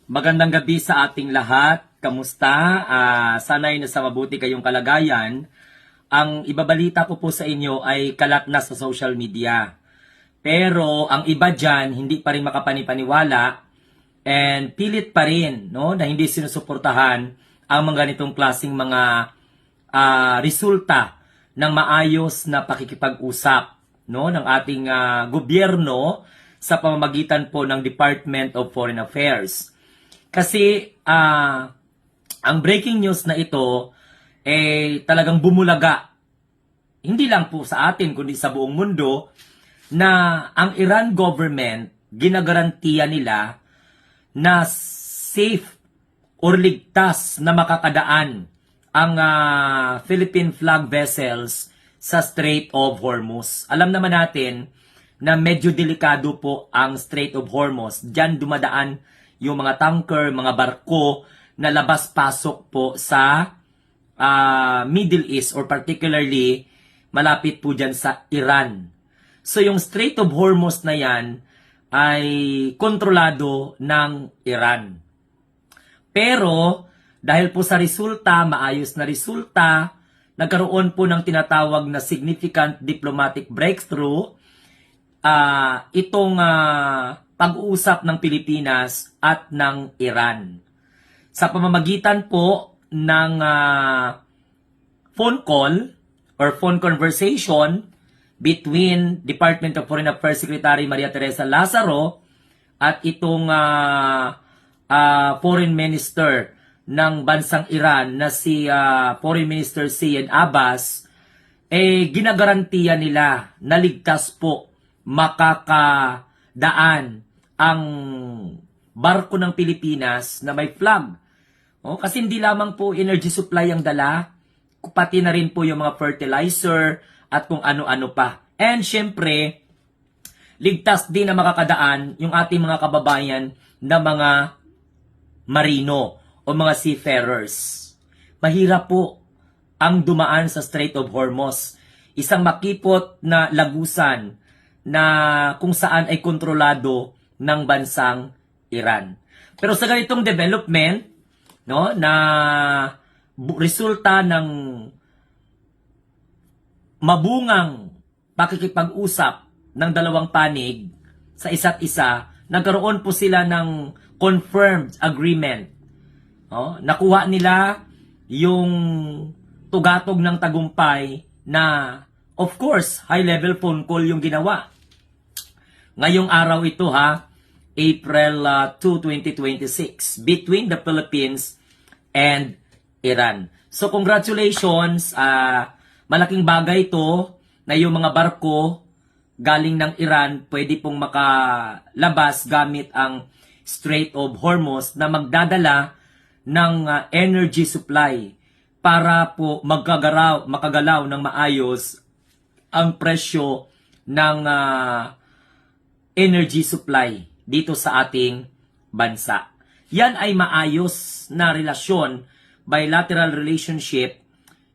Magandang gabi sa ating lahat. Kamusta? Sana'y nasa mabuti kayong kalagayan. Ang ibabalita ko po sa inyo ay kalat na sa social media. Pero ang iba dyan, hindi pa rin makapanipaniwala and pilit pa rin no, na hindi sinusuportahan ang mga ganitong klaseng mga resulta ng maayos na pakikipag-usap no, ng ating gobyerno sa pamamagitan po ng Department of Foreign Affairs. Kasi ang breaking news na ito talagang bumulaga, hindi lang po sa atin kundi sa buong mundo, na ang Iran government ginagarantiya nila na safe or ligtas na makakadaan ang Philippine flag vessels sa Strait of Hormuz. Alam naman natin na medyo delikado po ang Strait of Hormuz. Diyan dumadaan yung mga tanker, mga barko na labas-pasok po sa Middle East or particularly malapit po dyan sa Iran. So yung Strait of Hormuz na yan ay kontrolado ng Iran. Pero dahil po sa resulta, maayos na resulta, nagkaroon po ng tinatawag na significant diplomatic breakthrough itong pag-uusap ng Pilipinas at ng Iran. Sa pamamagitan po ng phone call or phone conversation between Department of Foreign Affairs Secretary Maria Teresa Lazaro at itong Foreign Minister ng bansang Iran na si Foreign Minister Syed Abbas, ginagarantiya nila na ligtas po makakadaan ang barko ng Pilipinas na may flag. Kasi hindi lamang po energy supply ang dala, pati na rin po yung mga fertilizer at kung ano-ano pa. And syempre, ligtas din na makakadaan yung ating mga kababayan na mga marino o mga seafarers. Mahirap po ang dumaan sa Strait of Hormuz. Isang makipot na lagusan na kung saan ay kontrolado ng bansang Iran. Pero sa ganitong development, no, na resulta ng mabungang pakikipag-usap ng dalawang panig sa isa't isa, nagkaroon po sila ng confirmed agreement. Nakuha nila yung tugatog ng tagumpay na, of course, high-level phone call yung ginawa. Ngayong araw ito April 2, 2026, between the Philippines and Iran. So congratulations, malaking bagay ito na yung mga barko galing ng Iran pwede pong makalabas gamit ang Strait of Hormuz na magdadala ng energy supply para po makagalaw ng maayos ang presyo ng energy supply dito sa ating bansa. Yan ay maayos na relasyon, bilateral relationship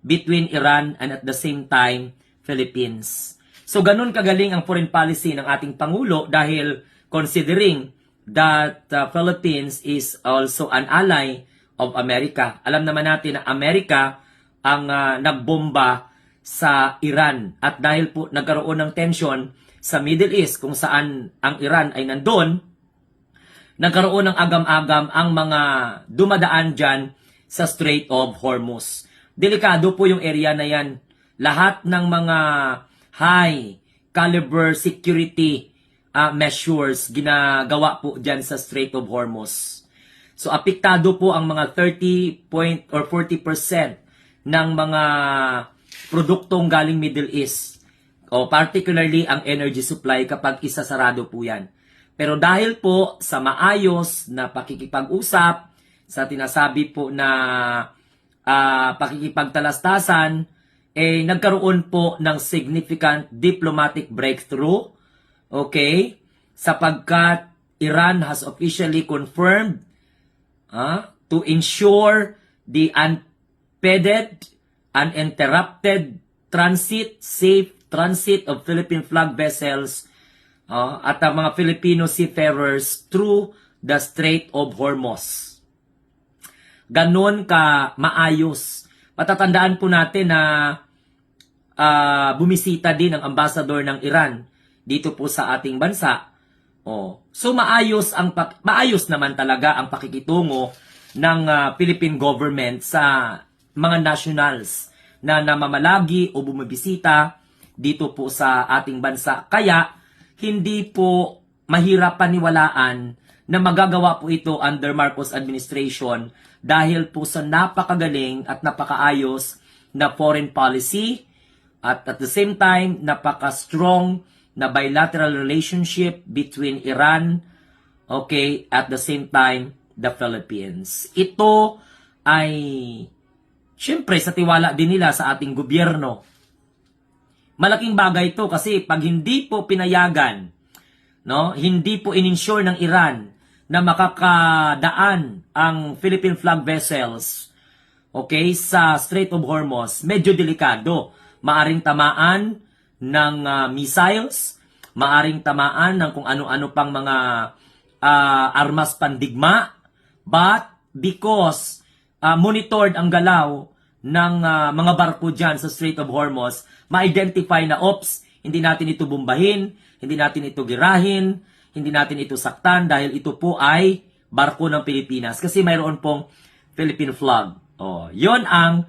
between Iran and at the same time Philippines. So ganun kagaling ang foreign policy ng ating Pangulo dahil considering that Philippines is also an ally of America. Alam naman natin na Amerika ang nagbomba sa Iran at dahil po nagkaroon ng tension sa Middle East kung saan ang Iran ay nandun, nagkaroon ng agam-agam ang mga dumadaan dyan sa Strait of Hormuz. Delikado po yung area na yan. Lahat ng mga high caliber security measures ginagawa po dyan sa Strait of Hormuz. So apektado po ang mga 40% ng mga produktong galing Middle East. O particularly ang energy supply kapag isasarado po yan. Pero dahil po sa maayos na pakikipag-usap, sa tinasabi po na pakikipagtalastasan, nagkaroon po ng significant diplomatic breakthrough. Okay? Sapagkat Iran has officially confirmed to ensure the unpeded, uninterrupted safe transit of Philippine flag vessels at ang mga Filipino seafarers through the Strait of Hormuz. Ganon ka maayos. Patatandaan po natin na bumisita din ang ambassador ng Iran dito po sa ating bansa. So maayos naman talaga ang pakikitungo ng Philippine government sa mga nationals na namamalagi o bumibisita dito po sa ating bansa. Kaya hindi po mahirap paniwalaan na magagawa po ito under Marcos administration dahil po sa napakagaling at napakaayos na foreign policy at the same time napaka-strong na bilateral relationship between Iran, at the same time the Philippines. Ito ay syempre sa tiwala din nila sa ating gobyerno. Malaking bagay ito kasi pag hindi po pinayagan, hindi po ininsure ng Iran na makakadaan ang Philippine flag vessels sa Strait of Hormuz, medyo delikado. Maaring tamaan ng missiles, maaring tamaan ng kung ano-ano pang mga armas pandigma, but because monitored ang galaw ng mga barko dyan sa Strait of Hormuz, ma-identify na, hindi natin ito bombahin, hindi natin ito girahin, hindi natin ito saktan dahil ito po ay barko ng Pilipinas kasi mayroon pong Philippine flag. Yon ang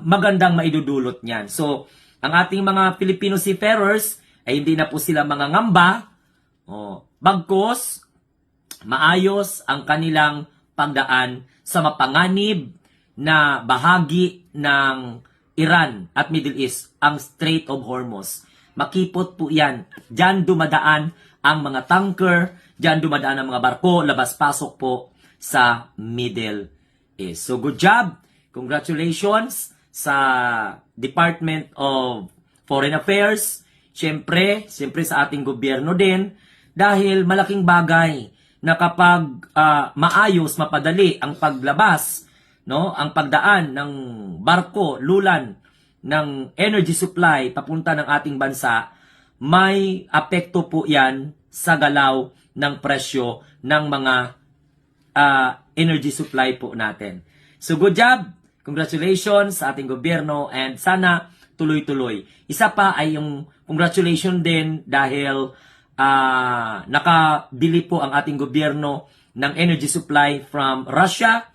magandang maidudulot niyan. So, ang ating mga Filipino seafarers ay hindi na po sila mga ngamba, bagkus maayos ang kanilang pagdaan sa mapanganib na bahagi ng Iran at Middle East, ang Strait of Hormuz. Makipot po yan. Diyan dumadaan ang mga tanker, diyan dumadaan ang mga barko, labas-pasok po sa Middle East. So good job. Congratulations sa Department of Foreign Affairs. Siyempre sa ating gobyerno din dahil malaking bagay na kapag maayos, mapadali ang paglabas, ang pagdaan ng barko, lulan ng energy supply papunta ng ating bansa, may apekto po yan sa galaw ng presyo ng mga energy supply po natin. So good job! Congratulations sa ating gobyerno and sana tuloy-tuloy. Isa pa ay yung congratulations din dahil nakabili po ang ating gobyerno ng energy supply from Russia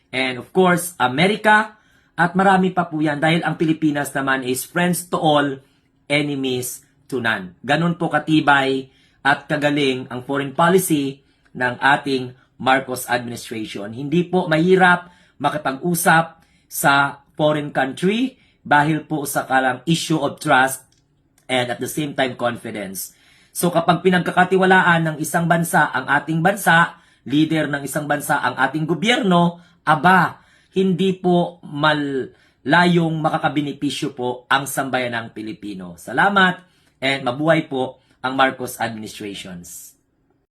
and of course America at marami pa po yan dahil ang Pilipinas naman is friends to all, enemies to none. Ganon po katibay at kagaling ang foreign policy ng ating Marcos administration. Hindi po mahirap makipag-usap sa foreign country dahil po sa kalang issue of trust and at the same time confidence. So kapag pinagkakatiwalaan ng isang bansa ang ating bansa, leader ng isang bansa ang ating gobyerno, hindi po malayong makakabenepisyo po ang sambayanang Pilipino. Salamat and mabuhay po ang Marcos administrations.